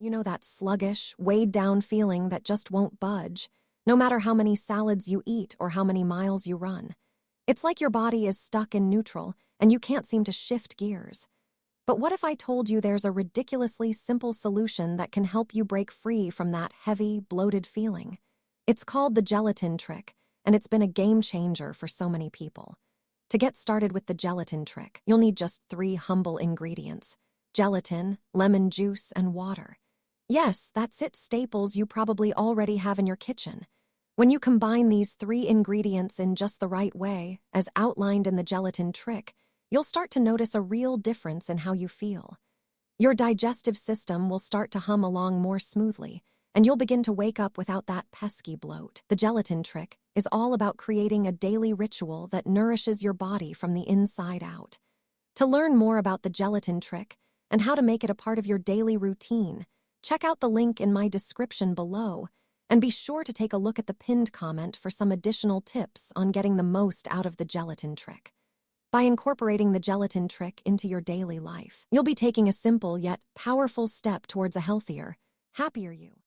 You know that sluggish, weighed down feeling that just won't budge, no matter how many salads you eat or how many miles you run. It's like your body is stuck in neutral and you can't seem to shift gears. But what if I told you there's a ridiculously simple solution that can help you break free from that heavy, bloated feeling? It's called the gelatin trick, and it's been a game changer for so many people. To get started with the gelatin trick, you'll need just 3 humble ingredients: gelatin, lemon juice, and water. Yes, that's it, staples you probably already have in your kitchen. When you combine these 3 ingredients in just the right way, as outlined in the gelatin trick, you'll start to notice a real difference in how you feel. Your digestive system will start to hum along more smoothly, and you'll begin to wake up without that pesky bloat. The gelatin trick is all about creating a daily ritual that nourishes your body from the inside out. To learn more about the gelatin trick and how to make it a part of your daily routine, check out the link in my description below, and be sure to take a look at the pinned comment for some additional tips on getting the most out of the gelatin trick. By incorporating the gelatin trick into your daily life, you'll be taking a simple yet powerful step towards a healthier, happier you.